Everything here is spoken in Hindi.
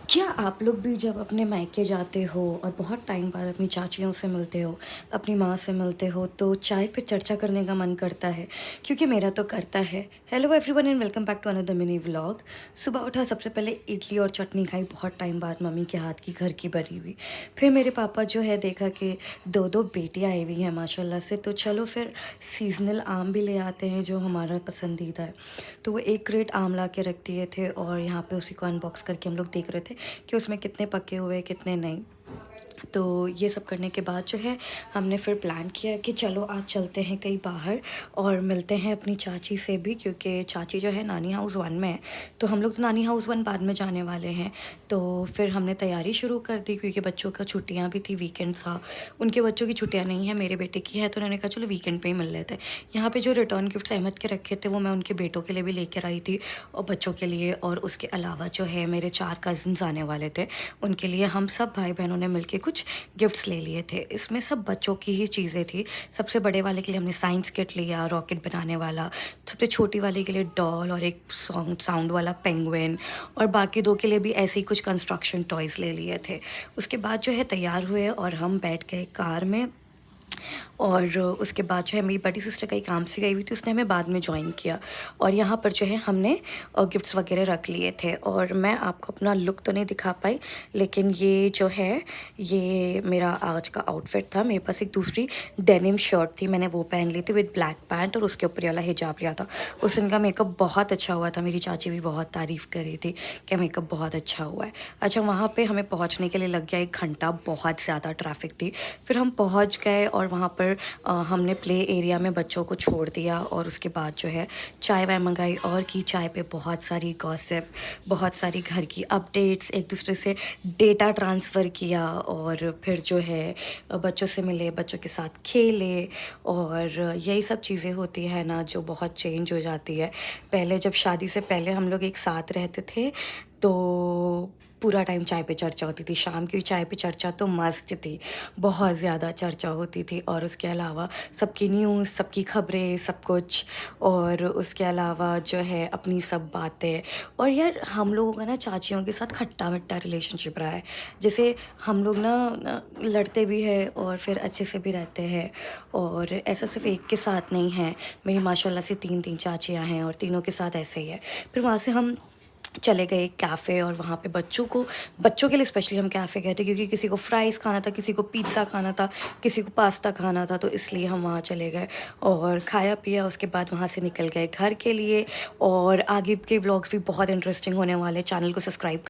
क्या आप लोग भी जब अपने मायके जाते हो और बहुत टाइम बाद अपनी चाचियों से मिलते हो, अपनी माँ से मिलते हो, तो चाय पे चर्चा करने का मन करता है? क्योंकि मेरा तो करता है। Hello everyone and welcome back to another mini vlog. सुबह उठा, सबसे पहले इडली और चटनी खाई, बहुत टाइम बाद मम्मी के हाथ की, घर की बनी हुई। फिर मेरे पापा जो है देखा कि 2-2 बेटियाँ आई हुई हैं माशाल्लाह से, तो चलो फिर सीज़नल आम भी ले आते हैं जो हमारा पसंदीदा है। तो वो 1 क्रेट आम ला के रख दिए थे और यहाँ पे उसी को अनबॉक्स करके हम लोग देख रहे थे कि उसमें कितने पके हुए कितने नहीं। तो ये सब करने के बाद जो है हमने फिर प्लान किया कि चलो आज चलते हैं कहीं बाहर और मिलते हैं अपनी चाची से भी, क्योंकि चाची जो है नानी हाउस 1 में है। तो हम लोग तो नानी हाउस 1 बाद में जाने वाले हैं। तो फिर हमने तैयारी शुरू कर दी क्योंकि बच्चों का छुट्टियां भी थी, वीकेंड था। उनके बच्चों की छुट्टियां नहीं है, मेरे बेटे की है, तो उन्होंने कहा चलो वीकेंड पे ही मिल लेते हैं। यहाँ पे जो रिटर्न गिफ्ट्स अहमद के रखे थे वो मैं उनके बेटों के लिए भी लेकर आई थी और बच्चों के लिए, और उसके अलावा जो है मेरे 4 कज़न्स आने वाले थे, उनके लिए हम सब भाई बहनों ने मिलके कुछ गिफ्ट्स ले लिए थे। इसमें सब बच्चों की ही चीज़ें थी। सबसे बड़े वाले के लिए हमने साइंस किट लिया, रॉकेट बनाने वाला। सबसे छोटी वाली के लिए डॉल और एक साउंड वाला पेंगुइन, और बाकी 2 के लिए भी ऐसे ही कुछ कंस्ट्रक्शन टॉयज़ ले लिए थे। उसके बाद जो है तैयार हुए और हम बैठ गए कार में। और उसके बाद जो है मेरी बड़ी सिस्टर कहीं काम से गई हुई थी, उसने हमें बाद में जॉइन किया। और यहाँ पर जो है हमने गिफ्ट्स वगैरह रख लिए थे। और मैं आपको अपना लुक तो नहीं दिखा पाई, लेकिन ये जो है ये मेरा आज का आउटफिट था। मेरे पास एक दूसरी डेनिम शर्ट थी, मैंने वो पहन ली थी विद ब्लैक पैंट, और उसके ऊपर ये वाला हिजाब लिया था। उस दिन का मेकअप बहुत अच्छा हुआ था, मेरी चाची भी बहुत तारीफ़ कर रही थी कि मेकअप बहुत अच्छा हुआ है। अच्छा, वहाँ पे हमें पहुँचने के लिए लग गया 1 घंटा, बहुत ज़्यादा ट्रैफिक थी। फिर हम पहुँच गए और वहाँ पर हमने प्ले एरिया में बच्चों को छोड़ दिया, और उसके बाद जो है चाय वाय मंगाई और की। चाय पे बहुत सारी गॉसिप, बहुत सारी घर की अपडेट्स, एक दूसरे से डेटा ट्रांसफ़र किया, और फिर जो है बच्चों से मिले, बच्चों के साथ खेले। और यही सब चीज़ें होती है ना जो बहुत चेंज हो जाती है। पहले जब शादी से पहले हम लोग एक साथ रहते थे तो पूरा टाइम चाय पे चर्चा होती थी। शाम की चाय पे चर्चा तो मस्त थी, बहुत ज़्यादा चर्चा होती थी। और उसके अलावा सबकी न्यूज़, सबकी खबरें, सब कुछ। और उसके अलावा जो है अपनी सब बातें। और यार हम लोगों का ना चाचियों के साथ खट्टा-मीठा रिलेशनशिप रहा है। जैसे हम लोग ना लड़ते भी हैं और फिर अच्छे से भी रहते हैं। और ऐसा सिर्फ़ एक के साथ नहीं है, मेरी माशाल्लाह से 3-3 चाचियाँ हैं और तीनों के साथ ऐसे ही है। फिर वहाँ से हम चले गए कैफ़े, और वहाँ पे बच्चों के लिए स्पेशली हम कैफ़े गए थे क्योंकि किसी को फ्राइज़ खाना था, किसी को पिज़्ज़ा खाना था, किसी को पास्ता खाना था, तो इसलिए हम वहाँ चले गए और खाया पिया। उसके बाद वहाँ से निकल गए घर के लिए। और आगे के व्लॉग्स भी बहुत इंटरेस्टिंग होने वाले हैं। चैनल को सब्सक्राइब